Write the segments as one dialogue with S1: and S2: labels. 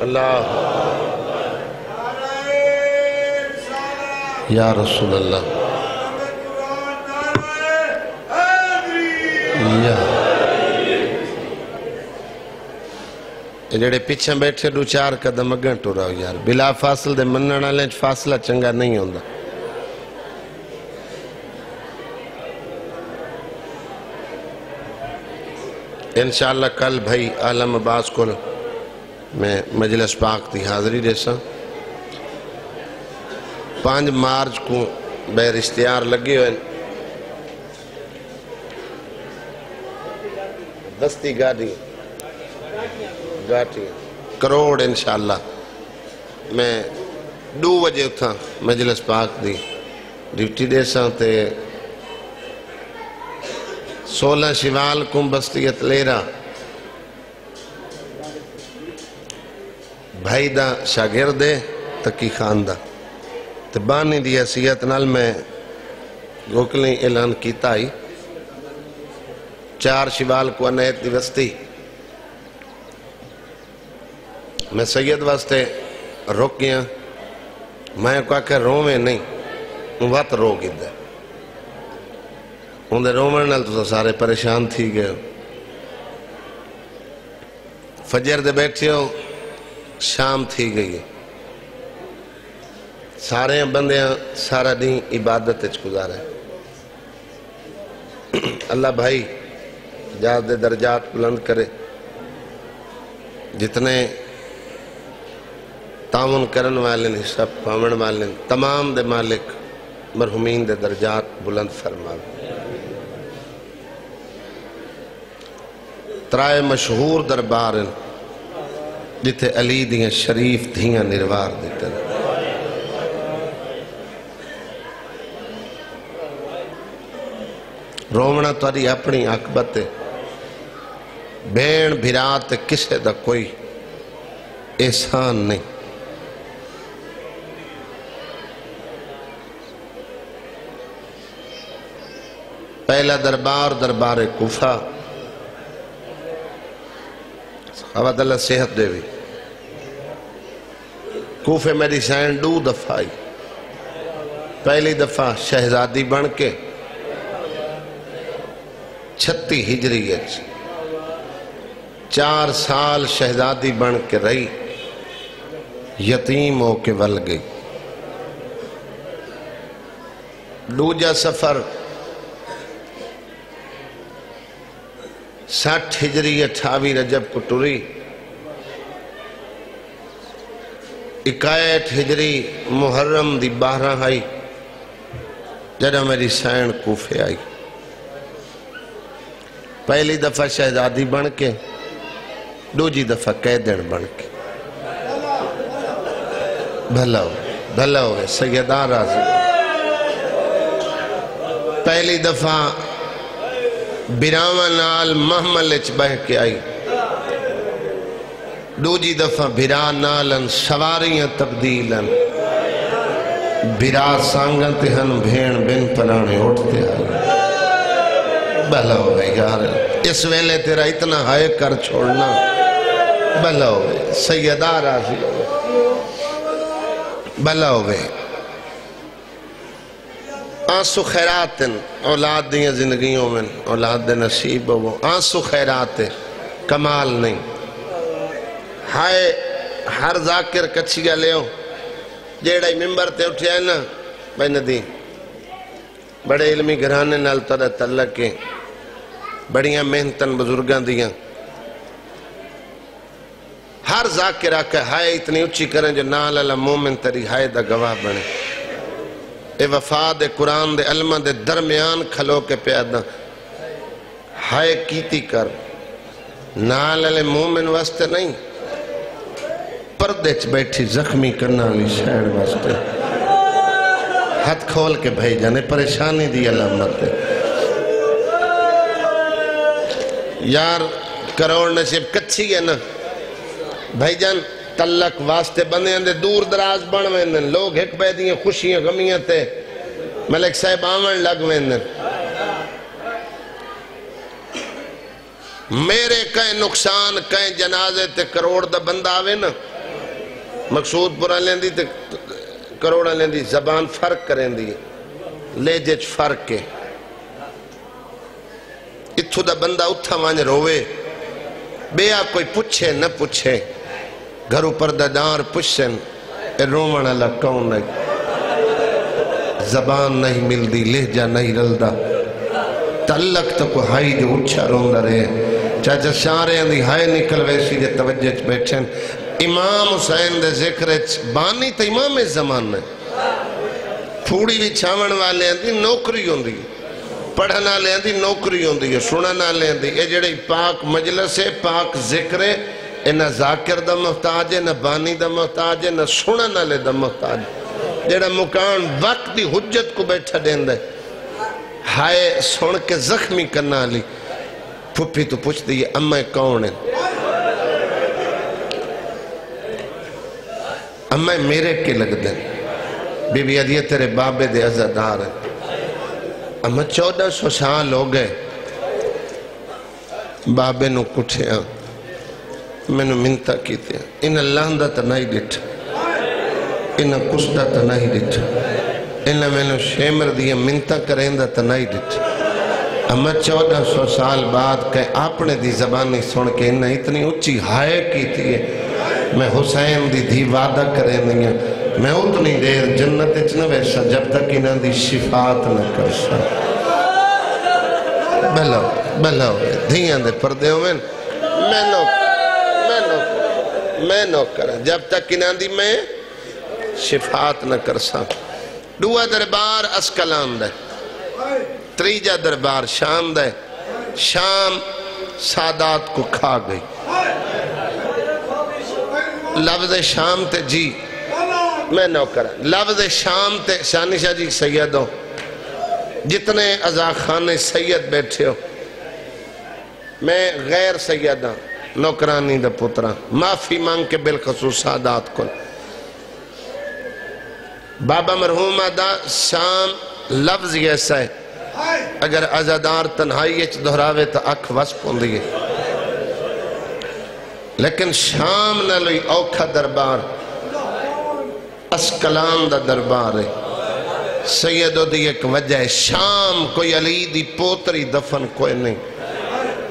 S1: اللہ یا رسول اللہ یا جڑے پیچھے بیٹھے دو چار قدم اگن ٹو رہو یار بلا فاصل دے مننا لیں فاصلہ چنگا نہیں ہوندہ انشاءاللہ کل بھائی عالم عباس کو میں مجلس پاک تھی حاضری دیسا 5 مارچ کو بیر اشتہار لگے ہوئے دستی گاڑی کروڑ انشاءاللہ میں 2 بجے تھا مجلس پاک دی ڈیوٹی دیسا تے 16 شوال کو بستیت لیرا بھائی دا شاگردے تکی خاندہ تے بانی دی حیثیت نال میں گوکلیں اعلان کیتا ہی 4 شوال کو انیت دی بستی میں سید واسطے رک گیا میں کہا کہ رومیں نہیں وقت رو گی دے اندھے رومن نال تو سارے پریشان تھی گئے فجر دے بیٹھے ہو شام تھی گئی سارے بندیاں سارا دن عبادت اچھ گزارے اللہ بھائی جاز دے درجات بلند کرے جتنے تعاون کرن والے حصہ پامن والے تمام دے مالک مرحومین دے درجات بلند فرما ترائے مشہور دربار جتے علی دیاں شریف دھیاں نروار دیتے رومنا تواری اپنی عقبت بین بھرات کسے دا کوئی احسان نہیں پہلا دربار دربار کوفہ خواہد اللہ صحت دے بھی کوفے میری سائن 2 دفعہ آئی پہلی دفعہ شہزادی بن کے 36 ہجری 4 سال شہزادی بن کے رہی یتیم ہو کے ول گئی دوجہ سفر 60 ہجری 28 رجب کو ٹوری 61 ہجری محرم دی 12 آئی جڑا میری سائن کوفے آئی پہلی دفعہ شہزادی بن کے دوجی دفعہ قیدن بن کے بھلا ہوئے سیدہ راضی پہلی دفعہ براوہ نال محمل اچ بہ کے آئی دوجی دفعہ برا نالن سواریاں تبدیلن برا سانگتے ہن بھین بن پرانے اٹھتے آئی بھلا ہوئے یار اس ویلے تیرا اتنا ہائے کر چھوڑنا بھلا ہوئے سیدہ راضی ہوئے بھلا ہوئے آنسو خیراتن اولاد دیاں زندگیوں میں اولاد دے نصیب ہو آنسو خیرات کمال نہیں ہائے ہر ذاکر کچھیا لے ہو جیڑائی ممبر تے اٹھے ہیں نا بھائی ندی بڑے علمی گھرانے نال ترہ تعلق کے بڑیاں محنتاں بزرگاں دیاں ہر ذاکر آکے ہائے اتنی اچھی کریں جو نال اللہ مومن تری ہائے دا گواہ بنے اے وفاد قرآن دے علمہ دے درمیان کھلو کے پیدا ہائے کیتی کر نال اللہ مومن واسطے نہیں پردے چ بیٹھی زخمی کرنا لی شہر واسطے ہاتھ کھول کے بھائی جانے پریشانی دی علامت یار کروڑ نصیب کچھی ہے نا بھائی جان تلک واسطے بندے اندے دور دراز بڑھ ویندن لوگ ایک بے دیئے خوشیاں غمیاں تے ملک صاحب آمن لگ ویندن میرے کہیں نقصان کہیں جنازے تے کروڑ دا بندہ آوے نا مقصود پورا لیندی تے کروڑا لیندی زبان فرق کریں دی لہجے چ فرق ہے اتھو دا بندہ اتھا وانج روے بیا کوئی پوچھے نہ پوچھے گھرو پردہ دار پوچھن اے رومن اللہ کون نہیں زبان نہیں مل دی لہجہ نہیں رلدہ تعلق تو کو ہائی جو اچھا روندہ رہے چاچا شارے اندھی ہائے نکل ویسی دے توجہ چ بیٹھن امام حسین دے ذکر بانی تا امام زمان ہے پھوڑی بھی چھاون والے اندھی نوکری ہوندی پڑھنا لے اندھی نوکری ہوندی سننا لے اندھی اے جڑے پاک مجلس ہے پاک ذکر ہے اے نہ ذاکر دا محتاج ہے نہ بانی دا محتاج ہے نہ سننا لے دا محتاج ہے جڑا مکان وقت دی حجت کو بیٹھا دین دے ہائے سن کے زخمی کرنا لی پھپی تو پوچھ دی امہ کون ہیں امہ میرے کے لگ دیں بی بی عدیہ تیرے بابے دے عزادار ہیں امہ 1400 سال ہو گئے بابے نو کٹھے ہاں میں نو منتا کیتے ہیں انہ لاندہ تا نہیں ڈٹھ انہ کشتہ تا نہیں ڈٹھ انہ میں نو شیمر دیا منتا کریں دا تا نہیں ڈٹھ امہ 1400 سال بعد کہ اپنے دی زبانی سن کے انہ اتنی اچھی ہائے کی تھی میں حسین دی دھی وعدہ کریں دیا میں اتنی دیر جنت اچھنا ویسا جب تک انہ دی شفاعت نہ کرسا بلاو دھیاں دے پردے ہو میں نو کرا جب تک انہ دی میں شفاعت نہ کرسا دعا دربار اسکلان دے تریجہ دربار شام دے شام سادات کو کھا گئی لفظ شام تے جی میں نو کرا لفظ شام تے شانی شاہ جی سیدوں جتنے ازاخانے سید بیٹھے ہو میں غیر سیدہ نوکرانی دا پترہ معافی مانگ کے بالخصوص سادات کو بابا مرحومہ دا شام لفظ یہ ایسا ہے اگر عزادار تنہائی اچھ دہراوے تا اکھ وسپ ہوں دیئے لیکن شام نہ لئی اوکھا دربار اسکلان دا دربار ہے سیدو دی ایک وجہ ہے شام کوئی علی دی پوتری دفن کوئی نہیں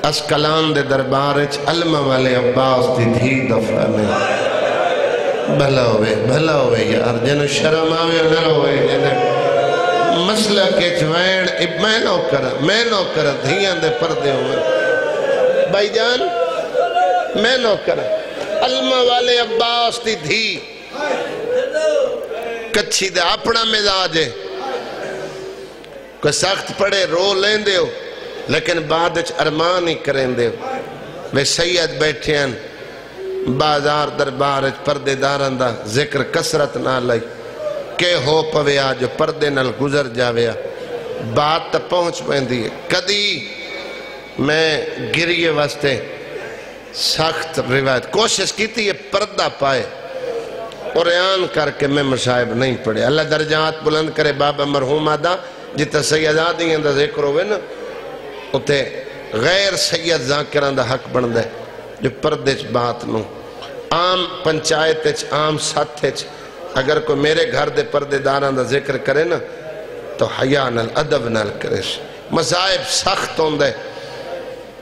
S1: اسکلان دے دربار ہے علمہ والے عباس دی دھی دفن ہے بھلا ہوئے یار جنہوں شرم آوے نہ ہوئے جنہوں مسئلہ کے چوین میں نو کرا دھیاں دے پردے ہوئے بھائی جان میں نو کرا علمہ والے عباس دی دھی کچھی دے اپنا مزاج ہے کوئی سخت پڑے رو لیں دے ہو لیکن بعد اچھ ارمان ہی کریں دے ہو وہ سید بیٹھے ہیں بازار دربار اچھ پردے داران دا ذکر کسرت نہ لئی کہ ہو پوے آجو پردے نل گزر جاویا بات تا پہنچ پہندی ہے کدی میں گریے واسطے سخت روایت کوشش کی تھی یہ پردہ پائے اور ایان کر کے میں مشاہب نہیں پڑے اللہ درجات بلند کرے بابا مرحومہ دا جتا سیدادی اندہ ذکر ہوئے نا اتے غیر سید ذاکران دا حق بندے جو پردے چھ بات نو عام پنچایت چھ عام ساتھ چھ اگر کوئی میرے گھر دے پردے داران دا ذکر کرے نا تو حیاء نال ادب نال کرے مصائب سخت ہوں دے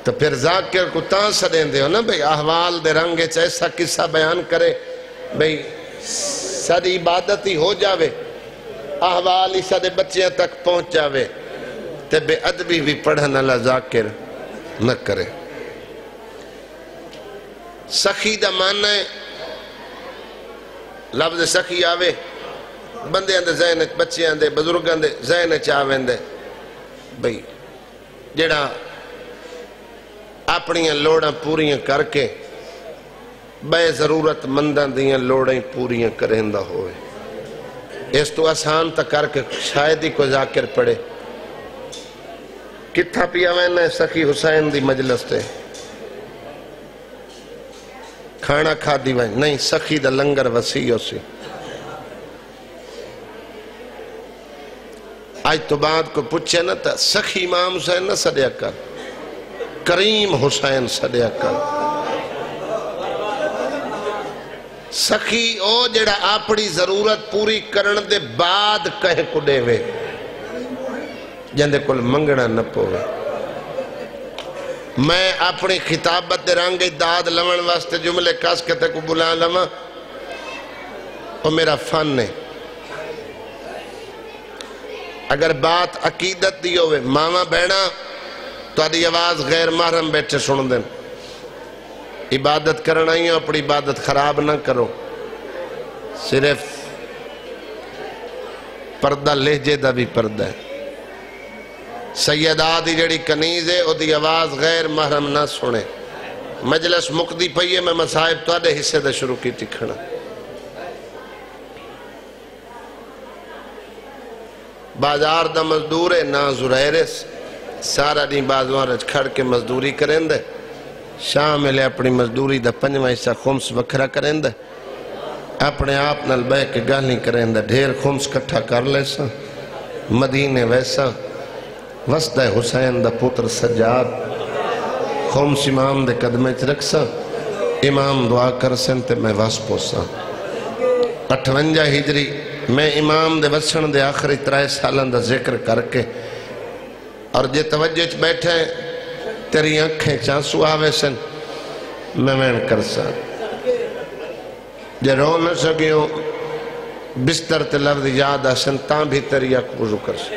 S1: تو پھر ذاکر کو تاں سڑیں دے ہو نا بھئی احوال دے رنگے چھ ایسا قصہ بیان کرے بھئی ساری عبادت ہی ہو جاوے احوال ہی سارے بچیاں تک پہنچ جاوے تے بے ادبی بھی پڑھن اللہ ذاکر نہ کرے سخی دا ماننا ہے لفظ سخی آوے بندے اندے ذہن بچے اندے بزرگ اندے ذہن چاوے اندے بھئی جڑا اپنیاں لوڑاں پوریاں کر کے بے ضرورت مندان دیاں لوڑیں پوریاں کریں دا ہوئے اس تو آسان تا کر کے شاید ہی کو ذاکر پڑے کتھا پیا میں سخی حسین دی مجلس تے کھانا کھا دی وائن نہیں سخی دا لنگر وسیع سی آج تو بعد کو پوچھے نا تا سخی امام حسین نہ سڑیا کر کریم حسین سڑیا کر سخی او جڑا اپنی ضرورت پوری کرن دے بعد کہیں کو دے وے جندے کل منگنا نہ پوے میں اپنی خطابت دے رنگ داد لمن واسطے جملے کس کے تے کو بلا لما وہ میرا فن ہے اگر بات عقیدت دی ہوئے ماما بہنا تو آدھی آواز غیر محرم بیٹھے سن دیں عبادت کرنا ہی اپنی عبادت خراب نہ کرو صرف پردہ لہجے دا بھی پردہ ہے سیدہ دی جڑی کنیز ہے او دی آواز غیر محرم نہ سنے مجلس مقدی پئیے میں مصائب تو آدھے حصے دا شروع کی تکھنا بازار دا مزدور ہے نا زرائرس سارا دیں بازوان رج کھڑ کے مزدوری کریں دے شامل اپنی مزدوری دا پنجوہ حصہ خمس وکھرا کریں دے اپنے آپ نل بے کے گالی کریں دے ڈھیر خمس کٹھا کر لے سا مدینے ویسا وسط حسین دا پتر سجاد خمس امام دے قدمے چ رکھ سا امام دعا کر سن تے میں واس پوسا 58 ہجری میں امام دے وسن دے آخری 3 سالان دا ذکر کر کے اور جے توجہ چ بیٹھے تیری آنکھیں چانسو آوے سن میں مین کر سا جے رو نہ سکیوں بستر تے لفظ یاد آسن تاں بھی تیری آنکھ وضو کر سا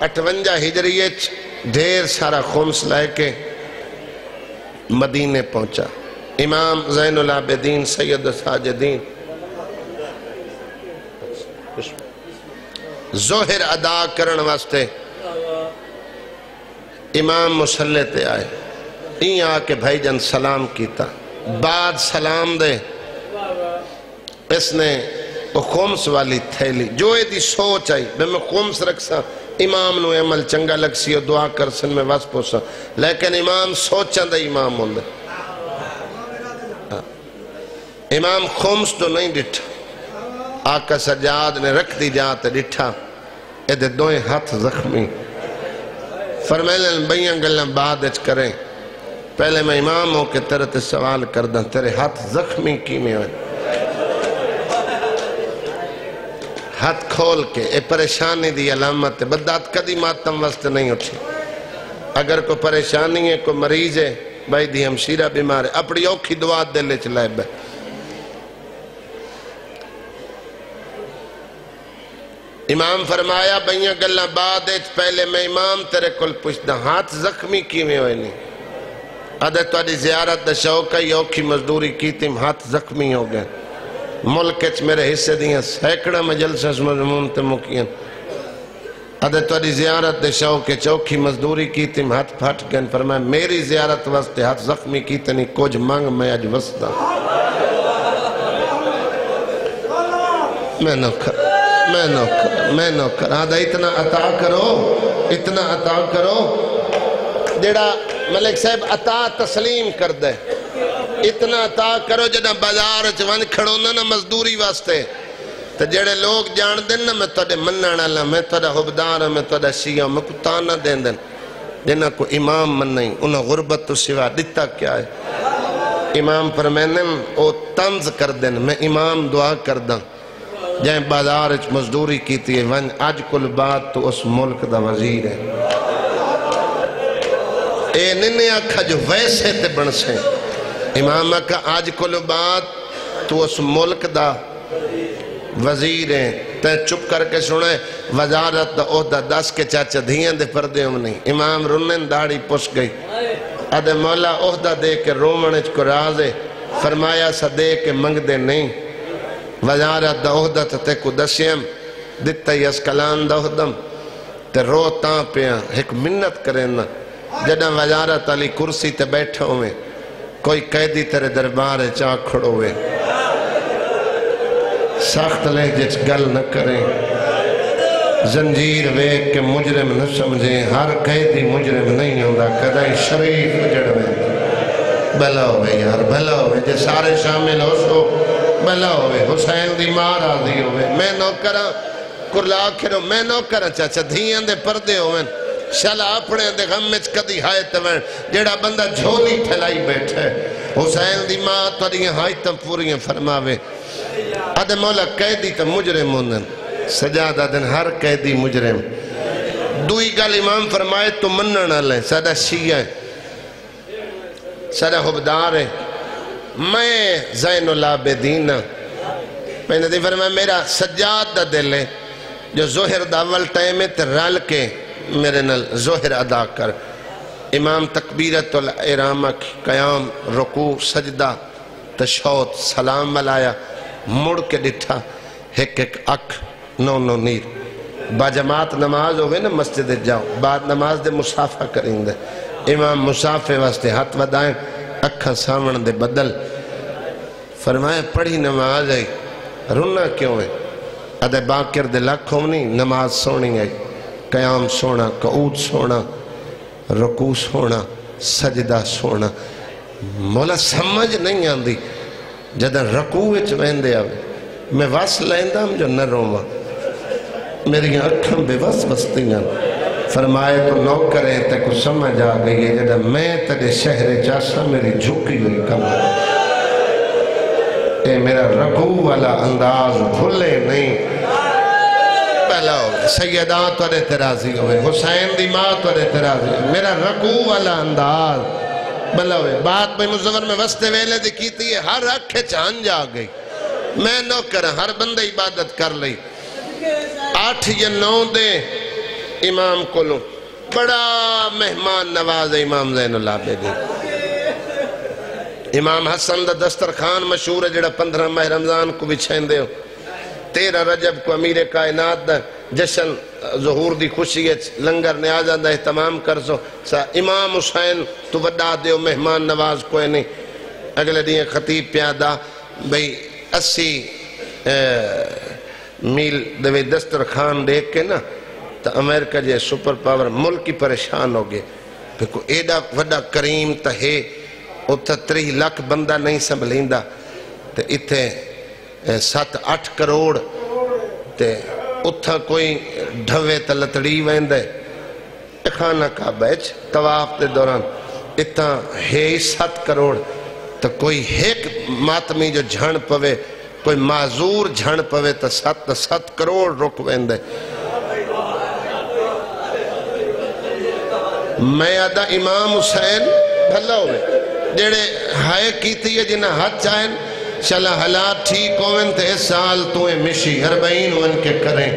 S1: 58 ہجریے ڈھیر سارا خمس لائے کے مدینے پہنچا امام زین العابدین سید ساجدین ظہر ادا کرن واسطے امام مسلح تے آئے این آکے بھائی جن سلام کیتا بعد سلام دے اس نے وہ خمس والی تھیلی جو دی سوچ آئی میں خمس رکھ سا امام نو عمل چنگا لگ سی اور دعا کر سن میں واس پوسا لیکن امام سوچن دے امام ہوندے امام خمس تو نہیں ڈٹھا آقا سجاد نے رکھ دی جاتے ڈٹھا ایدے دوئے ہاتھ زخمی فرمیلن بیاں گلیں بعد اچ کریں پہلے میں امام ہوں کہ تیرے تے سوال کردہ تیرے ہاتھ زخمی کی میں ہوئے ہاتھ کھول کے اے پریشانی دی علامت ہے بدات کدی ماتم وسط نہیں اٹھی اگر کوئی پریشانی ہے کوئی مریض ہے بھائی دی ہمشیرہ بیمار ہے اپنی اوکھی دعا دلے چلائے بے امام فرمایا بھئیاں گلہ بعد ایچ پہلے میں امام تیرے کل پوچھتا ہاتھ زخمی کی میں ہوئے نہیں ادھے تو آدھی زیارت دا شوقہ یوکھی مزدوری کی تیم ہاتھ زخمی ہو گئے ملک اچ میرے حصے دیاں سیکڑا مجلسہ اس مضمون تے مکین ادھے تو آدھی زیارت دا شوقہ چوکھی مزدوری کی تیم ہاتھ پھٹ گئے فرمایا میری زیارت واسطے ہاتھ زخمی کی تینی کچھ مانگ میں اج وسطا میں نوکر آدھا اتنا عطا کرو جڑا ملک صاحب عطا تسلیم کر دے اتنا عطا کرو جڑا بازار چوان کھڑونا نا مزدوری واسطے تو جڑے لوگ جان دیں نا میں تودے مننا اللہ میں تودے حبدار میں تودے شیعہ میں کو تانا دیں دیں جنہ کو امام من نہیں انہوں غربت تو سوا دیتا کیا ہے امام فرمینے او تنز کر دیں میں امام دعا کر دیں جائیں بازار اچ مزدوری کیتی ہے ون آج کل بات تو اس ملک دا وزیر ہے اے ننے آکھا جو ویسے تے بن سے امام آکھا آج کل بات تو اس ملک دا وزیر ہے تے چپ کر کے سنے وزارت دا عہدہ 10 کے چاچا دھیان دے پردے ہم نہیں امام رنن داڑی پس گئی ادھے مولا عہدہ دے کے رومنچ کو رازے فرمایا سا دے کے منگ دے نہیں وزارت دا عہدہ تے کو دسیم دیتا ہی اسکلان دا عہدم تے رو تاں پیاں ایک منت کریں نا جدہ وزارت علی کرسی تے بیٹھے ہوئے کوئی قیدی تیرے دربار چاہ کھڑو ہوئے سخت لہجے گل نہ کریں زنجیر ویک کے مجرم نہ سمجھیں ہر قیدی مجرم نہیں ہوندہ کدائی شریف جڑویں بھلا ہوئے یار بھلا ہوئے جے سارے شامل ہو سو بھلا ہوئے حسین دی ماں راضی ہوئے میں نو کرا کرلا آخروں میں نو کرا چاچا دھیان دے پردے ہوئے شالا اپنے دے غم میں کدی ہائے توین جیڑا بندہ جھولی ٹھلائی بیٹھے حسین دی ماں تڑیاں حاجتاں پوریاں فرماوے ادھے مولا قیدی تا مجرم ہوندن سجاد آدھن ہر قیدی مجرم دوئی گل امام فرمائے تو منن والے سادہ شیعہ سادہ حبدار ہے میں زین العابدین میں نے فرمایا میرا سجاد دا دل ہے جو ظہر دا اول ٹائم ہے تے رل کے میرے نال ظہر ادا کر امام تکبیرت الاحرام قیام رکوع سجدہ تشہود سلام ملایا مڑ کے ڈٹھا ایک ایک اکھ نو نو نیر با جماعت نماز ہوئے نا مسجد جاؤ بعد نماز دے مسافہ کریں دے امام مسافہ واسطے ہاتھ ودائیں اکھا سامن دے بدل فرمایا پڑھی نماز آئی رونا کیوں ہے ادھے باکر دے لکھوں نہیں نماز سونی آئی قیام سونا قعود سونا رکوع سونا سجدہ سونا مولا سمجھ نہیں آندی جدہ رکوع وچ ویندے آوے میں وس لیندہ ہم جو نہ روما میری اکھاں بے وس بستیاں فرمائے تو نو کریں تے کو سمجھ آ گئی ہے جدہ میں تیرے شہر چاسا میری جھکی ہوئی کمر اے میرا رکوع والا انداز بھولے نہیں پہلا ہوگا سیدان تو اعتراضی ہوئے حسین دی ماں تو اعتراضی ہوئے میرا رکوع والا انداز بھلا ہوئے بات میں مزور میں وستے ویلے دی کیتی ہے ہر رکھے چان جا گئی میں نو کریں ہر بندہ عبادت کر لئی 8 یا 9 دے امام کو لوں بڑا مہمان نواز امام زین العابدین امام حسن دا دسترخوان مشہور ہے جڑا 15 ماہ رمضان کو بچھین دے ہو 13 رجب کو امیر کائنات دا جشن ظہور دی خوشی ہے لنگر نیازہ دا اہتمام کر سو امام حسین تو وڈا دے ہو مہمان نواز کوئی نہیں اگلے دیں خطیب پیادہ بھئی 80 میل دوے دسترخوان دیکھ کے نا تو امریکہ جے سپر پاور ملکی پریشان ہو گئے پھر کو ایڈا وڈا کریم تا ہے اتھا 3 لاکھ بندہ نہیں سنبھلیندہ تے اتھے 7-8 کروڑ تے اتھا کوئی ڈھوے تا لتڑی ویندے خانہ کعبہ اچ طواف دے دوران اتھا ہے 7 کروڑ تو کوئی ایک ماتمی جو جھن پوے کوئی معذور جھن پوے تو 7 کروڑ رک ویندے میں آدھا امام حسین بھلا ہوئے جڑے ہائے کیتی ہے جنہ ہاتھ چاہیں شالا حالات ٹھیک ہوئن تے اس سال تویں مشی 40 ہوئن کے کریں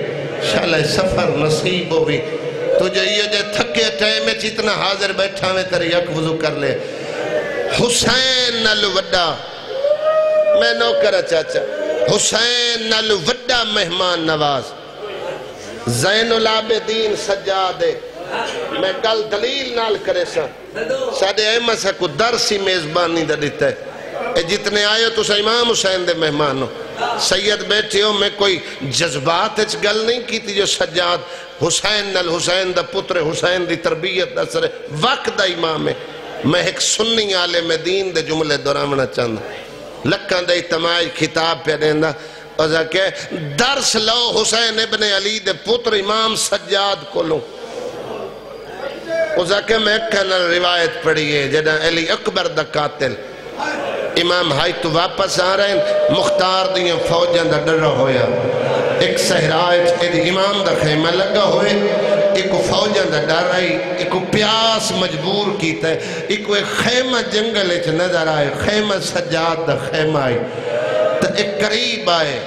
S1: شالا سفر نصیب ہوئی تجھے یہ جے تھکے ٹائم میں چیتنا حاضر بیٹھا میں تیرے یک وضو کر لے حسین نالو وڈا میں نو کرا چاچا حسین نالو وڈا مہمان نواز زین العابدین سجادے میں گل دلیل نال کرے سا ساڑھے احمد سا کو درسی میزبانی دا دیتا ہے اے جتنے آئے تو سا امام حسین دے مہمان ہو سید بیٹھے ہو میں کوئی جذبات اچھ گل نہیں کی تھی جو سجاد حسین نال حسین دا پتر حسین دی تربیت دا سرے وقت دا امام ہے میں ایک سنی عالم دین دے جملے دورامنا چاہتا لکھاں دے اجتماعی خطاب پہ دیندہ اور کہ درس لو حسین ابن علی دے پتر امام سجاد کو لوں کہ میں کنل روایت پڑھی ہے جدہ علی اکبر دا قاتل امام ہائی تو واپس آ رہے ہیں مختار دیاں فوجیں دا ڈر ہویا ایک صحرائے امام دا خیمہ لگا ہوئے ایک فوجیں دا ڈر رہی ایک پیاس مجبور کیتا ہے ایک خیمہ جنگل اچھ نظر آئے خیمہ سجاد دا خیمہ آئی تو ایک قریب آئے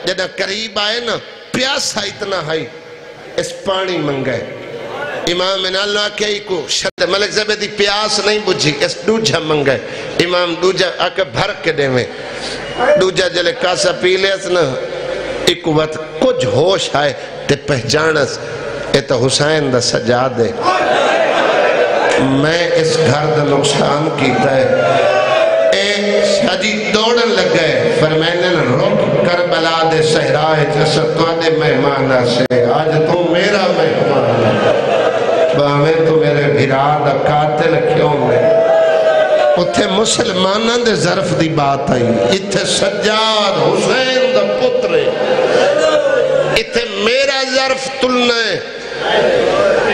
S1: جدہ قریب آئے نا پیاسا اتنا ہائی اس پانی منگئے امام نے اللہ کہی کو شد ملک زبیدی پیاس نہیں بجھی اس دوجہ منگئے امام دوجہ آکے بھر کے دے میں دوجہ جلے کاسا پی لے اس نا ایک وقت کچھ ہوش آئے تے پہچانس اے تو حسین دا سجاد ہے میں اس گھر دا نقصان کیتا ہے اے شاجی دوڑن لگ گئے فرمائنے رک کربلا دے صحرائے جیسا تو دے مہمانہ سے آج تو میرا مہمان ہے باہمیں تو میرے بھیراد قاتل کیوں میں اتھے مسلمانہ دے ظرف دی بات آئی اتھے سجاد حسین دا پترے اتھے میرا ظرف تلنا ہے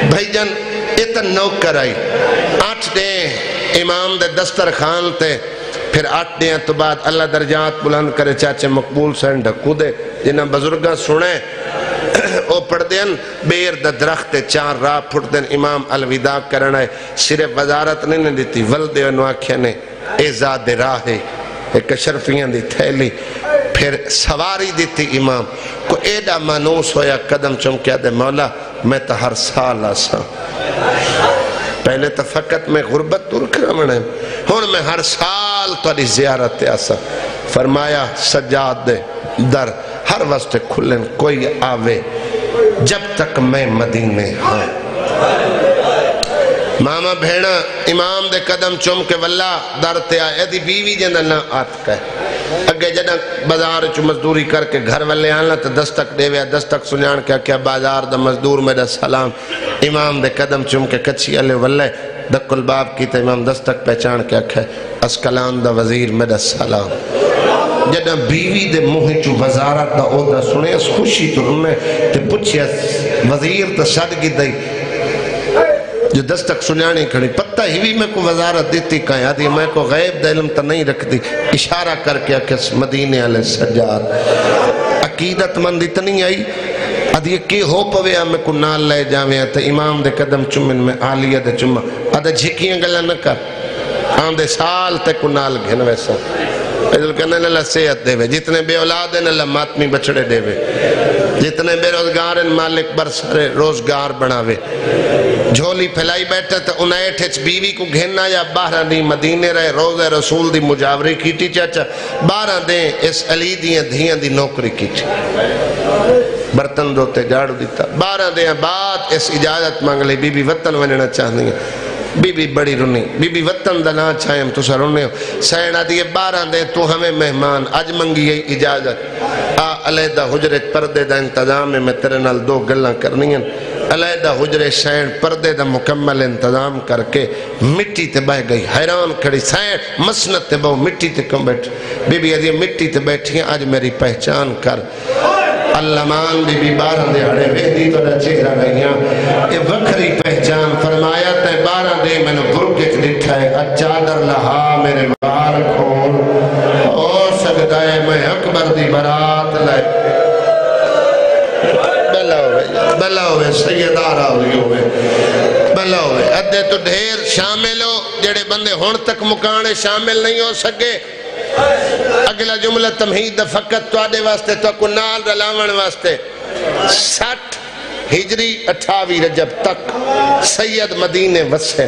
S1: بھائی جن اتھے نوکر آئی 8 دے امام دے دسترخوان تے پھر 8 دن تو بعد اللہ درجات بلند کرے چاچے مقبول سین ڈھکو دے جنہاں بزرگاں سنے او پڑھ دین بیر دا درخت 4 راہ پھٹ دین امام الوداع کرنا ہے صرف وزارت نہیں دیتی ولدے انو آکھیا نے اعزاد راہ ہے ایک شرفیاں دی تھیلی پھر سواری دیتی امام کو ایڈا مانوس ہویا قدم چمکیا دے مولا میں تا ہر سال آسا پہلے تا فقط میں غربت دور کرامن ہے ہون میں ہر سال تاری زیارت آسا فرمایا سجاد دے در ہر وقت کھلن کوئی آوے جب تک میں مدینے ہاں ماما بھیڑا امام دے قدم چوم کے واللہ دارتے آئے دی بیوی جنہ نہ آت کہے اگے جنہ بازار چو مزدوری کر کے گھر والے آنا تو دستک دے ویا دستک سنیان کیا بازار دا مزدور میں دا سلام امام دے قدم چوم کے کچھی علی واللہ دکل باب کی تا امام دستک پہچان کیا کہے اسکلان دا وزیر میں دا سلام جنہ بیوی دے موہ چو وزارت دا عہدہ سنے اس خوشی تو انہیں تے پوچھیا وزیر تا صدقی دائی جو دستک سنیانی کھڑی پتہ ہی میں کو وزارت دیتی کہیں آدھی میں کو غیب دا علم تا نہیں رکھتی اشارہ کر کے کس مدینے علیہ سجاد عقیدت مند اتنی آئی آدھی کی ہو پویا میں کو نال لے جاویا تا امام دے قدم چمن میں آلیہ دے چمہ آدھا جھکیاں گلہ نہ کر آندے سال تے کو نال گھن ویسا ایدل کہنے اللہ صحت دے وے جتنے بے اولاد ہیں اللہ ماتمی بچڑے دے وے جتنے بے روزگار ہیں مالک برسر روزگار بناوے جھولی پھیلائی بیٹھا تا انہیں ٹھچ بیوی کو گھننا یا 12 دیں مدینے رہے روز رسول دی مجاوری کیٹی چاچا 12 دیں اس علی دیاں دھیاں دی نوکری کیٹی برتن دوتے جاڑو دیتا 12 دیں بعد اس اجازت مانگ لے بی بی وطن وننا چاہنی ہیں بی بی بڑی رونی بی بی وطن دنا چاہیں ہم تو سا رونے ہو سینہ دیئے 12 دیں تو ہمیں مہمان اج منگی ہے اجازت علیدہ حجرت پردے دا انتظام میں تیرے نال 2 گلہ کرنی ہیں علیدہ حجرے سین پردے دا مکمل انتظام کر کے مٹی تے بہ گئی حیران کھڑی سین مسنت تے بہو مٹی تے کم بیٹھ بی بی عزیز مٹی تے بیٹھی ہیں آج میری پہچان کر اللہ مان بی بی 12 دے ہڑے ویدی تو نہ چہرہ گئیاں یہ وکری پہچان فرمایا تے 12 دے میں نے گرکت لکھا ہے اچادر لہا میرے بار کھول اور سکتا ہے میں اکبر دی برات لائے بلا ہوئے سیدارہ ہوئے بلا ہوئے ادھے تو ڈھیر شامل ہو جڑے بندے ہون تک مکانے شامل نہیں ہو سکے اگلا جملہ تمہید فقط تو آدھے واسطے تو کو نال رلاون واسطے 60 ہجری 28 رجب تک سید مدینے وسے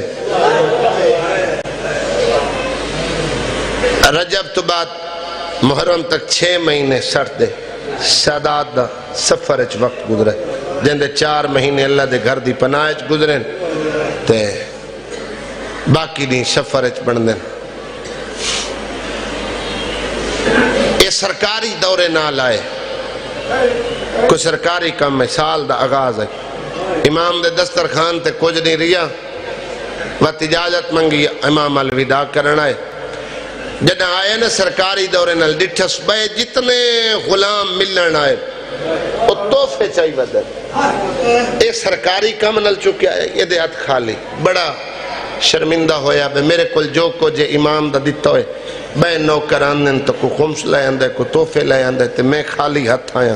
S1: رجب تو بعد محرم تک 6 مہینے سٹ دے سادات دا سفر اچ وقت گزرے جن دے 4 مہینے اللہ دے گھر دی پناہ اچ گزرے تے باقی دی سفر اچ بڑھ دیں یہ سرکاری دورے نہ لائے کوئی سرکاری کم ہے سال دا آغاز ہے امام دے دسترخان تے کچھ نہیں ریا وقت اجازت منگی امام الوداع کرنا ہے جدہ آئے نا سرکاری دورے نال ڈٹھس بے جتنے غلام ملن آئے وہ توفے چاہی بدر ایک سرکاری کم نل چکے آئے یہ دے ہاتھ خالی بڑا شرمندہ ہویا بے میرے کل جو کو جے امام دا دیتا ہوئے بے نوکر آندن تو کو خمس لائے آندے کو توفے لائے آندے تے میں خالی ہاتھ آیا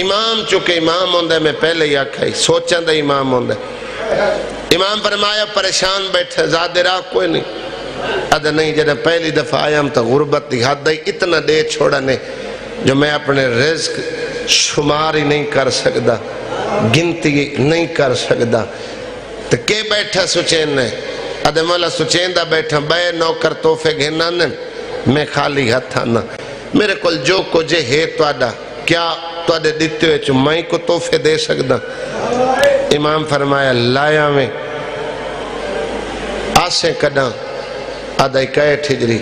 S1: امام چکے امام ہوندے میں پہلے ہی آکھائی سوچن دے امام ہوندے امام فرمایا پریشان بیٹھے زیادہ راہ کوئی نہیں ادھا نہیں جنہیں پہلی دفعہ آیا ہم تا غربت دی حد دائی اتنا دے چھوڑا نے جو میں اپنے رزق شماری نہیں کر سکتا گنتی نہیں کر سکتا تو کے بیٹھا سچین نے ادھا مولا سچین دا بیٹھا بے نوکر توفے گھننا نے میں خالی ہاتھ آنا میرے کل جو کو جے ہے تو آدھا کیا تو آدھے دیتے ہوئے چو میں کو توفے دے سکتا امام فرمایا لایا میں آسے کڑا آدھا اکیٹ ہجری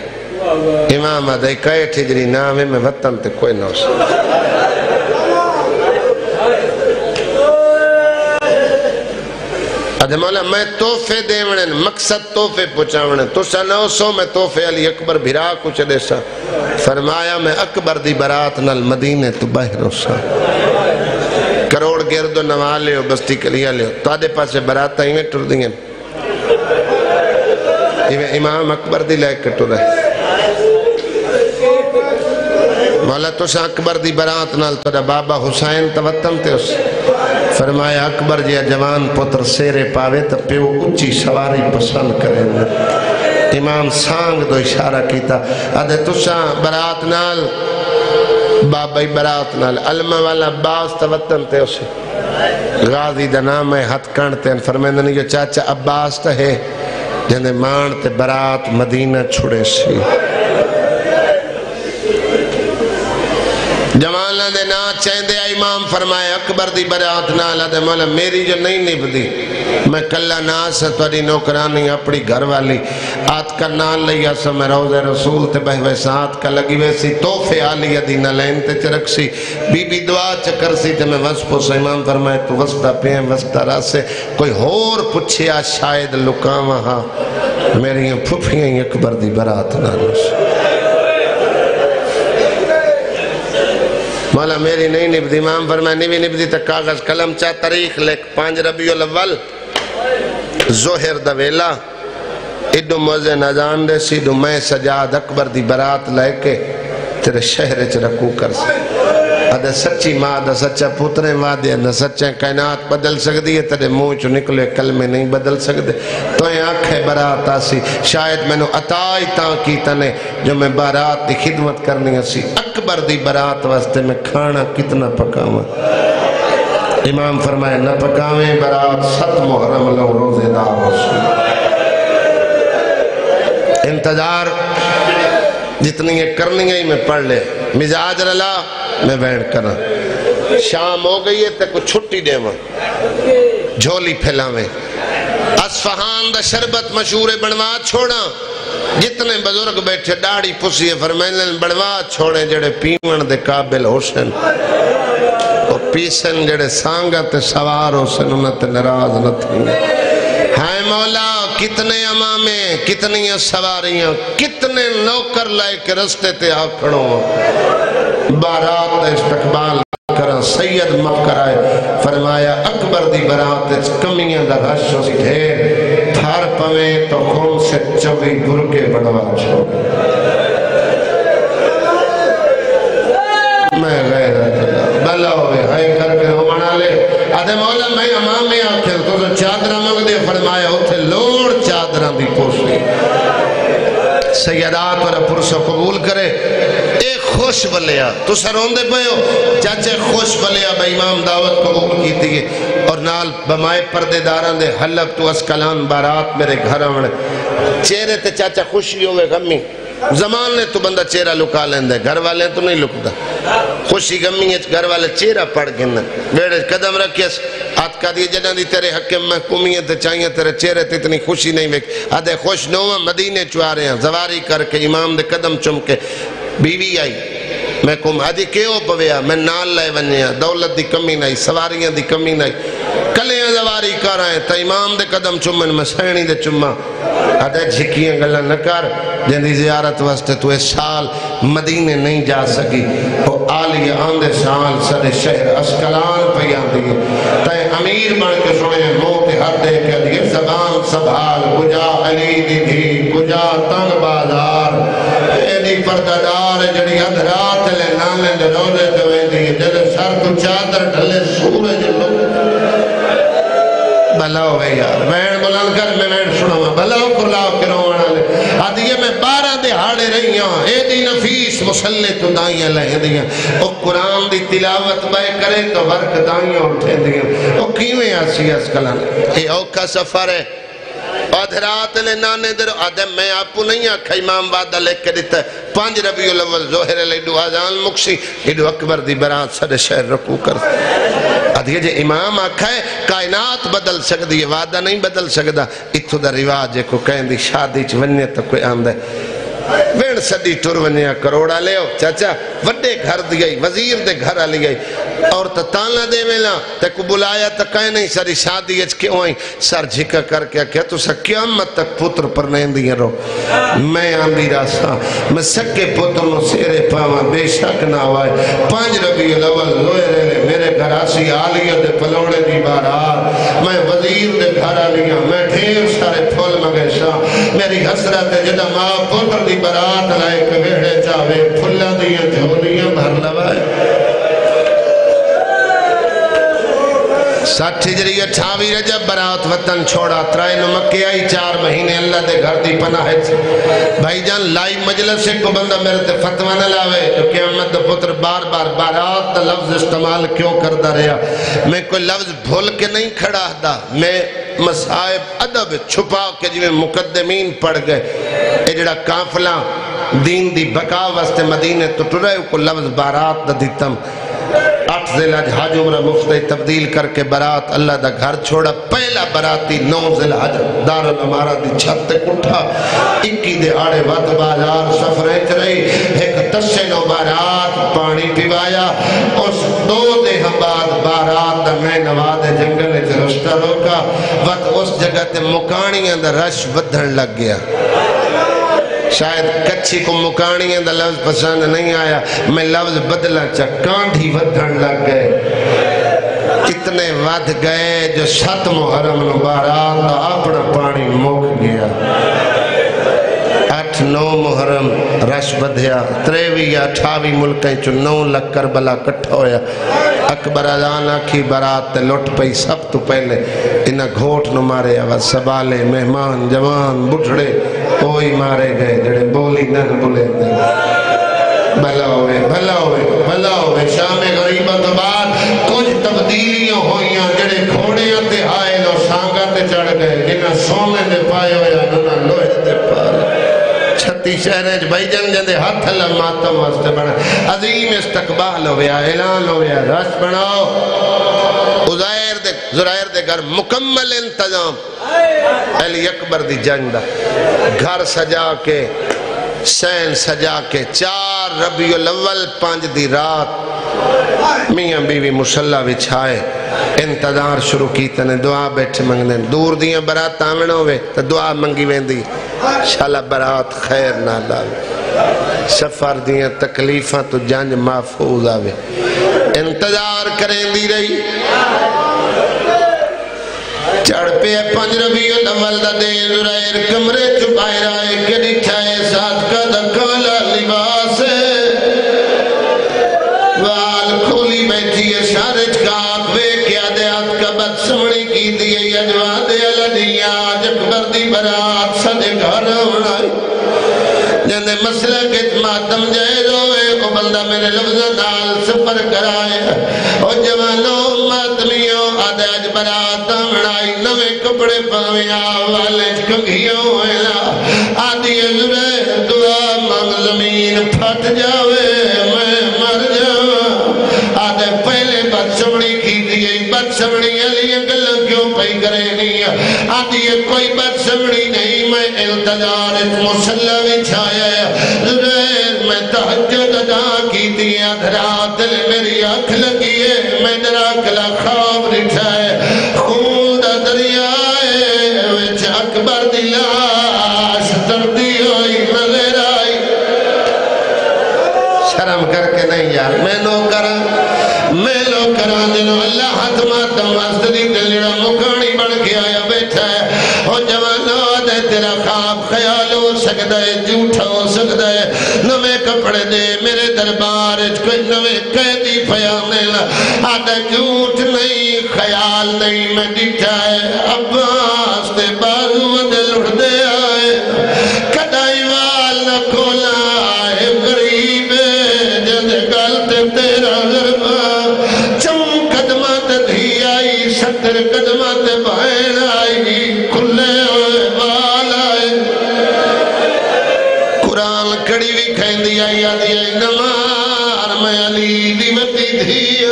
S1: امام آدھا اکیٹ ہجری نامے میں وطن تے کوئی نہ ہو سکتا آدھا مولا میں توفے دے وڑن مقصد توفے پوچھا وڑن تو سا نو سو میں توفے علی اکبر بھرا کچھ دے سا فرمایا میں اکبر دی برات نال مدینے تو باہر ہو سا کروڑ گردو نوال لے ہو بستی کلیا لے ہو تو آدھے پاسے برات ہی میں ٹر دیں گے امام اکبر دی لے کے ٹر رہے مولا تسا اکبر دی برات نال تھوڑا بابا حسین توتن تے اس فرمایا اکبر جیا جوان پتر سیرے پاوے تا پیو اچھی سواری پسند کریں امام سانگ دو اشارہ کیتا ادھے تسا برات نال بابا برات نال علمہ والا عباس توتن تے اس غازی دا نام ہے ہتھ کانتے ہیں فرمیندنی جو چاچا عباس تا ہے جنہیں مان تے برات مدینہ چھڑے سی جمالہ دے نا چیندے امام فرمائے اکبر دی برات نالا دے مولا میری جو نہیں نبدی میں کلہ ناس ہے توڑی نوکرانی اپنی گھر والی آت کا نال لیا سا میں روز رسول تے بہ ویسا آت کا لگی ویسی توفے آلی دینا لین تے چرک سی بی بی دعا چکر سی تے میں وصفو سے امام فرمائے تو وسطہ پہیں وسطہ راسے کوئی ہور پچھیا شاید لکاں وہاں میری پھوپھیاں اکبر دی برات نالا سی مولا میری نہیں نبدی امام فرمائے نہیں نبدی تک کاغذ قلم چاہ تاریخ لکھ 5 ربیع الاول ظہر دا ویلا ایڈو موزے نازان دے سی دو میں سجاد اکبر دی برات لے کے تیرے شہر چ رکو کر سی ادھے سچی ماں دا سچا پوترے وادے نہ سچے کائنات بدل سکتی ہے تیرے منہ چو نکلے کلمے نہیں بدل سکتے تو یہ آنکھیں برات آسی شاید میں نو عطائی تاں کی تنے جو میں بارات دی خدمت کرنی اسی اکبر دی برات واسطے میں کھانا کتنا پکاواں امام فرمائے نہ پکاویں برات 7 محرم لو روزے دار رسول انتظار جتنی یہ کرنی ہے میں پڑھ لے مزاج رلا میں بیٹھ کرنا شام ہو گئی ہے تے کو چھٹی دے ماں جھولی پھیلاویں اصفہان دا شربت مشہور بنوا چھوڑا جتنے بزرگ بیٹھے ڈاڑی پسی فرمائن بنوا چھوڑیں جڑے پیون دے قابل حسن وہ پیسن جڑے سانگا تے سوار حسن انہاں تے نراز نہ تھیں ہائے مولا کتنے امامیں کتنی سواریاں کتنے نوکر لائے کے رستے تے آکھڑوں بارات استقبال کرا سید مکر آئے فرمایا اکبر دی برات کمیاں دا رش سی ڈھیر تھار پویں تو خون سے چوی گرگے بڑھوا چھوڑ میں غیر بلا ہوئے ہائے کر کے ہو منا لے آدھے مولا میں امام میں آکھر تو چادرہ مگ دے فرمایا ہوتے لوڑ چادرہ دی پوچھیں سیدات اور پرسو قبول کرے ایک خوش بلیا تو سرون دے پہے ہو چاچے خوش بلیا با امام دعوت قبول کی تھی اور نال بمائے پردے داران دے حلق تو اسکلان بارات میرے گھر آمنے چہرے تے چاچا خوشی ہوئے غمی زمان نے تو بندہ چہرہ لکا لیندے گھر والے تو نہیں لکتا خوشی غمی ہے گھر والے چہرہ پڑھ گنا بیڑے قدم رکھیس آت کا دی جنہ دی تیرے حکم محکومیت چاہیے تیرے چہرے تے اتنی خوشی نہیں ویک آدھے خوش نوہ مدینے چوارے ہیں زواری کر کے امام دے قدم چمکے بیوی آئی میں کہوں آجی کیوں پویا میں نال لائے ونیا دولت دی کمی نہیں سواریاں دی کمی نہیں کلیاں زواری کر آئے تا امام دے قدم چمن میں سینی دے چمہ آدھے جھکیاں گلہ نکار جن دی زیارت واسطے تو اس سال مدینے نہیں جا سکی وہ آلی آندے سال سدے شہر اسکلان پہ آندی تے امیر بن کے سنے موت ہر دے کے لیے زبان سبھال کجا علی دی تھی کجا تنگ بازار ایدی پرددار جڑی ادھرات لے نالے دے روزے دویں دی جد سر تو چادر ڈھلے سورج لو بلاو ہے یار بین بلند کر میں بیٹھ سنا بلاو کلاو کرونا لے آدھیے میں 12 دہاڑے رہیاں اے دی نفیس مسلح تو دائیاں لہیں دیاں او قرآن دی تلاوت بے کرے تو ورک دائیاں اٹھیں دیاں او کیویں آسی اس کلان اے اوکا سفر ہے آدھرات لے نانے در آدھے میں آپ نہیں آکھا امام وعدہ لے کے دیتا ہے 5 ربیع الاول ظہر لیڈو آزان مکسی ایڈو اکبر دی برات سر شہر رکو کر آدھے جے امام آکھا ہے کائنات بدل سکتی ہے وعدہ نہیں بدل سکتا اتھو دا رواج ہے کو کہیں دی شادی چ ونیے تو کوئی آندہ ہے وین صدی ٹور ونیا کروڑا لے ہو چاچا وڈے گھر دیئی وزیر دے گھر آلی گئی اور تا تانا دے ویلا تے کو بلایا تا کہیں نہیں ساری شادی اچ کیوں آئیں سر جھکا کر کے کیا تو سا قیامت تک پتر پر نہیں دیا رو میں آندی راسا میں سکے پتر نو سیرے پاما بے شک نہ ہوئے 5 ربیع الاول لوئے رہے میرے گھر آسی آلیہ دے پلوڑے دی بارار میں وزیر دے گھر آلیہ میں ڈھیر سارے پھول مگیشا میری حسرت جدہ ماں پتر دی برات لائے کہ ویڑے چاہے پھلا دیا جھولیاں بھر 8 ہجری 28 رجب برات وطن چھوڑا ترائے نو مکہ آئی 4 مہینے اللہ دے گھر دی پناہ بھائی جان لائی مجلس سے کو بندہ میرے تے فتوہ نہ لاوے جو کہ احمد دا پتر بار بار بارات دا لفظ استعمال کیوں کردہ رہا میں کوئی لفظ بھول کے نہیں کھڑا دا میں مصائب ادب چھپا کے جو مقدمین پڑھ گئے اے جڑا کافلہ دین دی بقا واسطے مدینے تو ٹرے کو لفظ بارات دا دیتم 8 ذی الحج حج عمرہ مفتی تبدیل کر کے برات اللہ دا گھر چھوڑا پہلا براتی 9 ذی الحج دار الامارہ دی چھت کٹھا 21 دے آڑے وقت بازار سفریں چرئی ایک تسے نو بارات پانی پیوایا اس 2 دے ہم بعد بارات دا میں نواد جنگل رشتہ روکا وقت اس جگہ تے مکانی اندر رش بدھن لگ گیا شاید کچھی کو مکانی اندر لفظ پسند نہیں آیا میں لفظ بدلا چکانڈھی ودھن لگ گئے اتنے ود گئے جو 7 محرم نو بارات دا اپنا پانی موک گیا 8-9 محرم رش بدھیا 23 یا 28 ملکیں چو 9 لکھ کربلا کٹھا ہویا اکبر ازان آکھی برات تے لٹ پئی سب تو پہلے انہا گھوٹ نو مارے آواز سبالے مہمان جوان بٹھڑے کوئی مارے گئے جڑے بولی نہ بولے دے بھلا ہوئے شام غریبت بعد کچھ تبدیلیوں ہوئیاں جڑے گھوڑیاں تے آئے لو سانگا تے چڑھ گئے انہا سونے دے پائے ہویا انہا لوہے دے پائے 36 شہریں بھائی جن جندے ہاتھ اللہ ماتم واسطے بنا عظیم استقبال ہویا اعلان ہویا رش بناؤ زرائر دے گھر مکمل انتظام علی اکبر دی جنگ گھر سجا کے سین سجا کے 4 ربیع الاول 5 دی رات میاں بیوی مسلح بچھائے انتظار شروع کی تنے دعا بیٹھے منگنے دور دیاں برات آمن ہوئے تو دعا منگی ویندی شالا برات خیر نہ لاوے سفر دیاں تکلیفاں تو جنج محفوظ آوے انتظار کریں دی رہی چڑھ پہ 5 ربیع الاول دا دین زرائر کمرے چھپائے رائے کہ دکھائے ساتھ کا دکھولا لباس وال کھولی بیٹھی ہے شارج کا آقوے کیا دیات کا بد سمڑی کی دیئے یجواد علنیہ جکبر دی برات سدے گھر اڑائی جندے مسئلہ کے ماتم جائز ہوئے کو بندہ میرے لفظ دال سفر کرائے اور جوانوں ماتمیوں آدھاج برات اڑائی نوے کپڑے پاویں آوالے کنگھیوں ہوئے آدھی زرے دعا مانگ زمین پھٹ جاوے میں مر جاوے آدھے پہلے بدسمڑی کی دیئے بدسمڑی علی اگل کیوں پہی کرے نہیں آدھی کوئی بدسمڑی نہیں میں التجار مسلح بچھایا زریر میں تحجد ادا کی دیا دھرا دل میری آنکھ لگی ہے میں درا کلا خواب رکھائے خون دا دریائے وچ اکبر دلاش تردی ہوئی نظر آئی شرم کر کے نہیں یار میں لو کرا جنہوں اللہ حتمات واسط دی دلڑا مکانی بڑھ کے آیا بیٹھا ہے اور جوانوں دے تیرا خواب خیال ہو سکتا ہے جھوٹا ہو سکتا ہے نوے کپڑے دے میرے دربار کوئی نوے قیدی پیامے آدھا جھوٹ نہیں خیال نہیں میں دیکھا ہے عباس دے بازو دے لڑ دے آئے کدائی وال نہ کھولا آئے غریب جد گلتے تیرا غربہ چم قدمات دھی آئی 70 قدمات بہن آئی کھلے ہوئے بال آئے قرآن کڑی بھی کھین دیا یاد آئی نمار میں علی دیوتی دھی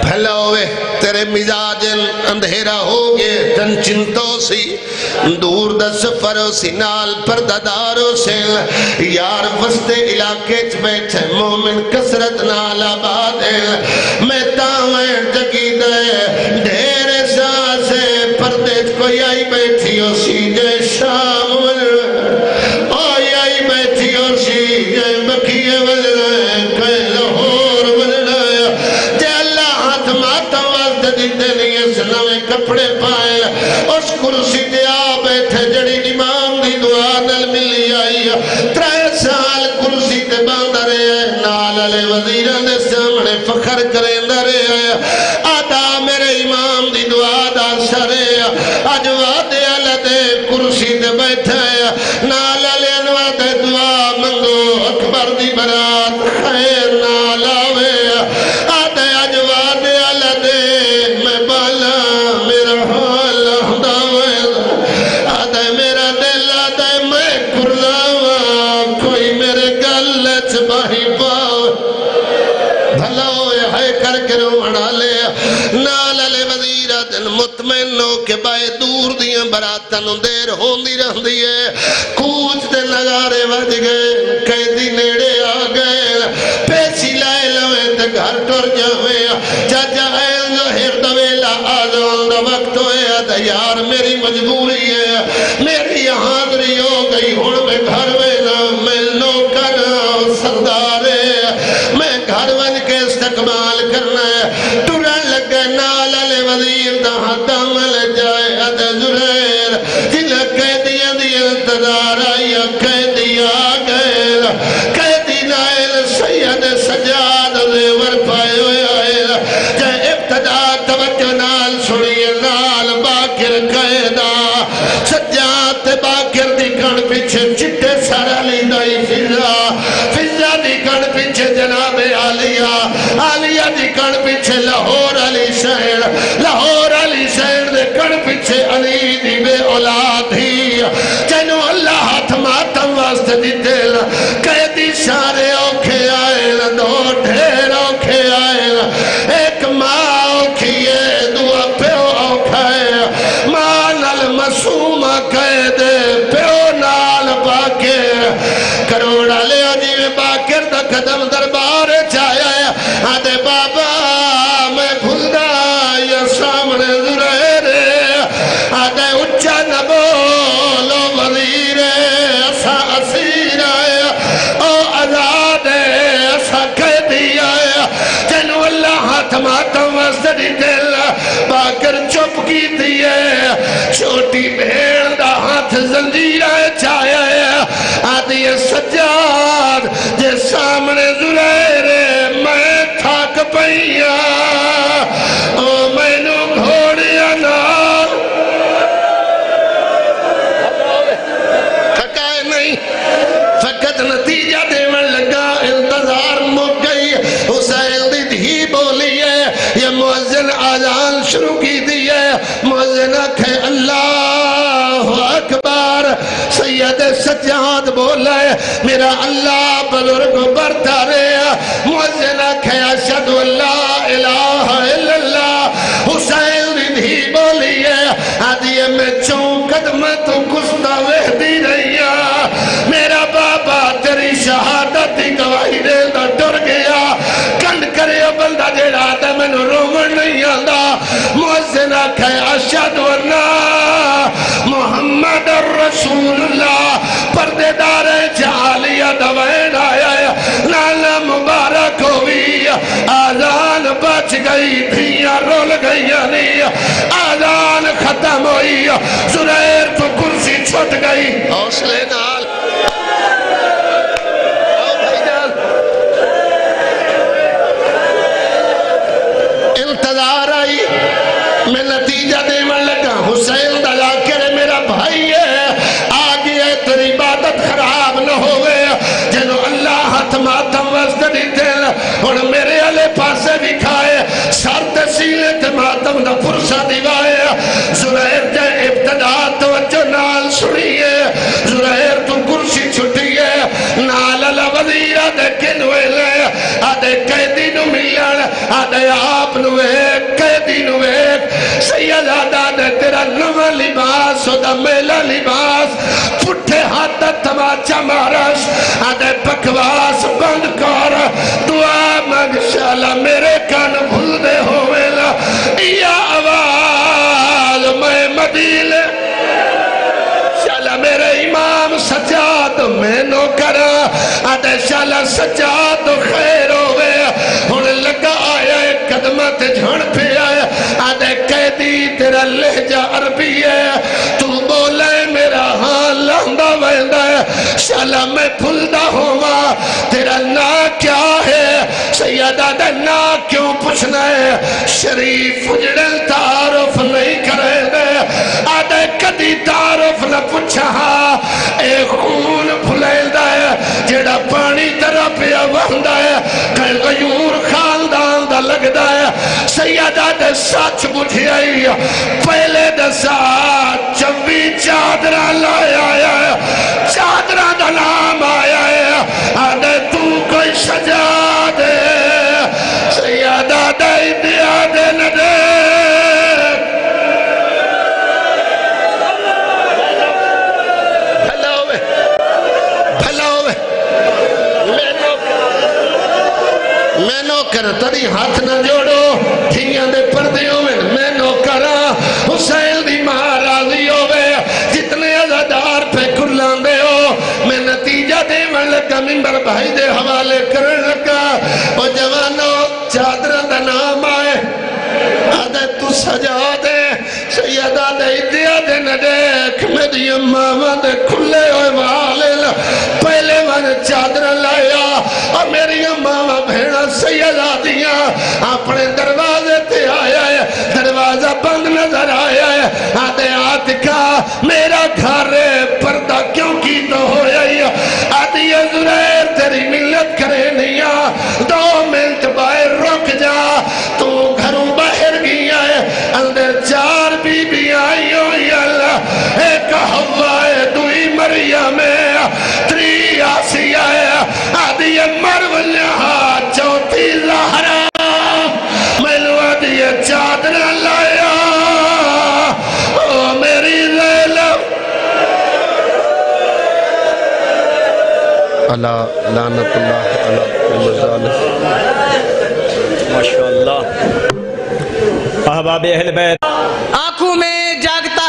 S1: بھلا ہوئے تیرے مزاج اندھیرا ہو گئے تن چنتوں سی دور دا سفروں سی نال پرداداروں سے یار وسط علاقے چ بیٹھے مومن کسرت نال آباد میں تاویں جگی دے ڈھیر ساسے پردے کوئی آئی بیٹھی ہو سی جے شام آئی آئی بیٹھی ہو سی جے بکیے ولنے کوئی لاہور ولنے جے اللہ ہاتھ ماتا واسد دیتے نہیں اس نوے کپڑے پائے اس کرسی دے آ بیٹھے جڑی امام دی دعا دل ملی آئی 3 سال کرسی تے باندھ رہے ہیں نال علی وزیران دے سامنے فخر کریں دے رہے ہیں آدھا اکبر دی برات خیر نہ لاوے آدھے اجواد علدے میں بالا میرا حال داوے آدھے میرا دل آدھے میں کرلاوا کوئی میرے گل چباہی پاو بھلا ہوئے ہے کر کے روڑا لے نال علی وزیرہ دن مطمئن ہو کہ بائے دور دیاں براتن دیر ہوندی رہن دیئے کوچ دے نگارے وج گئے قیدی نیڑے آگئے پیچی لائے لویں تے گھر ٹور جاویں چاچا ایل جو ہرد ویلا آزان دا وقت ہویا دا یار میری مجبوری ہے میری حاضری ہو گئی ہون میں گھر ویلا میں نوکر سردار میں گھر ون کے استقبال کرنا ہے ٹورن لگے نال علی وزیر دا حد عمل جائے اد زریر جل قیدیاں دی انتظار آئی قیدی آگئے قیدی نائل سید سجاد زیور پائے ہوئے آئے جائے ابتدا توجہ نال سنیے نال باکر قیدہ سجاد باکر دی کن پیچھے چٹے سارا لیندائی فضا دی کن پیچھے جناب عالیہ دی کن پیچھے لاہور علی شہر دے کن پیچھے علی دی بے اولاد ہی جنو اللہ ہاتھ ماتم واسطے دی دل قیدی سارے اوکھے آئے دو ڈھیر اوکھے آئے ایک ماں اوکھی ہے دعا پیو اوکھائے ماں نال مسوم قیدے پیو نال باکے کروڑا لے عجیب باکر دا قدم دربار چاہیا ہے آدھے بابا میں بھلدا یا سامنے ذرائر آدھے اچھا نبولو وزیر ایسا اسیر آیا او آزاد ایسا قیدی آیا جنو اللہ ہاتھ ماتم وزدی دل باکر چپ کی دیئے چھوٹی بھیڑ دا ہاتھ زنجیر آئے چاہیا ہے آدھی سجاد جے سامنے ذرائر میں تھاک پئیا او میں نو گھوڑیا نال تھکائے نہیں فقط نتیجہ دیون لگا انتظار مک گئی حسین دی دھی بولی ہے یہ مؤذن آذان شروع کی دی ہے مؤذن اکھے اللہ اکبر سید سجاد بولا ہے میرا اللہ بزرگ برتا رہے مؤذن اکھے اشہد اللہ الہ الا اللہ حسین بھی بولی ہے آدھیے میں چون قدمت کستا وحدی رہی میرا بابا تیری شہادت دی گواہی دے دا ڈر گیا کنڈ کرے بندہ جیڑا دے میں نو رومن نہیں آندہ مؤذن اکھے اشہد اللہ محمد الرسول اللہ پردے دار جعالیہ دوین آیا نالا مبارک ہوئی آذان بچ گئی دھیاں رول گئی آذان ختم ہوئی زریر تو کرسی چھوٹ گئی حوصلے نال انتظار آئی میں نتیجہ دیون لگا حسین دا لاکر میرا بھائی ہے آگے تیری عبادت خراب نہ ہوئے جنو اللہ ہاتھ ماتم وزدی دل اور میرے علی پاسے بھی کھائے سارت سیلے تے ماتم دا پرسا دیوائے زرائر جے ابتدا توجہ نال سنیے زرائر تو کرسی چھٹیے نال اللہ وزیرہ دے کنوے لے آدھے قیدی نو ملن آدھے آپ نو ایک قیدی نو ایک سید آدھا دے تیرا نوہ لباس و دا میلہ لباس پٹھے ہاتھ تماچا مارش آدھے بکواس بند کر دعا مگشالہ میرے کان بھول دے ہوئے یا آواز میں مدیلے شالہ میرے امام سجاد میں نو کرا آدھے شالہ سجاد خیر ہوئے ہن لگا آیا ایک قدمت جھڑ پہ آیا آدھے قیدی تیرا لہجہ عربی ہے تو بولے میرا حال لہندہ ویندہ ہے شالہ میں پھلدہ ہوا تیرا نا کیا ہے سیدہ دے نا کیوں پوچھنا ہے شریف اجڑل تعارف نہیں کرے دے آدھے دی تعارف نہ پوچھا اے خون پھلیندہ ہے جیڑا پانی طرح پیا وہندہ ہے کہ غیور خاندان دا لگدہ ہے سیدہ دے سچ بجھی آئی پہلے دے ساتھ چوی چادرہ لائے آیا ہے چادرہ دا نام آیا ہے آدھے تو کوئی سجا دے سیدہ دے دیا دے نہ دے میں نوکر تری ہاتھ نہ جوڑو دھیاں دے پردے ہوئے میں نوکرہ حسین دی ماں راضی ہوئے جتنے عزادار پہ کھلان دے ہو میں نتیجہ دے من لگا ممبر بھائی دے حوالے کرن لگا اور جوانوں چادر دا نام آئے آدھے تو سجا دے سیدہ دے دیا دے نہ دیکھ میری امامہ دے کھلے ہوئے والے پہلے من چادر لایا اور میری امامہ بھیڑا سیدہ دیا اپنے دروازے تے آیا ہے دروازہ بند نظر آیا ہے آدھے آتکا میرا گھر پردہ کیوں کی تو ہو جائی آدھی زریر تیری ملت کرے نہیں 2 منٹ باہر رک جا تو گھروں باہر گیا ہے اندر 4 بی بی آئی ہوئی اللہ ایک حوا ہے 2 مریم ہے 3 آسیہ ہے آدھی مرولیہ 4 زہرہ ملو آدھی چادر لایا او میری لیلہ اللہ لعنت اللہ علیہ وسلم ماشاءاللہ احباب اہل بیت
S2: آنکھوں میں جاگتا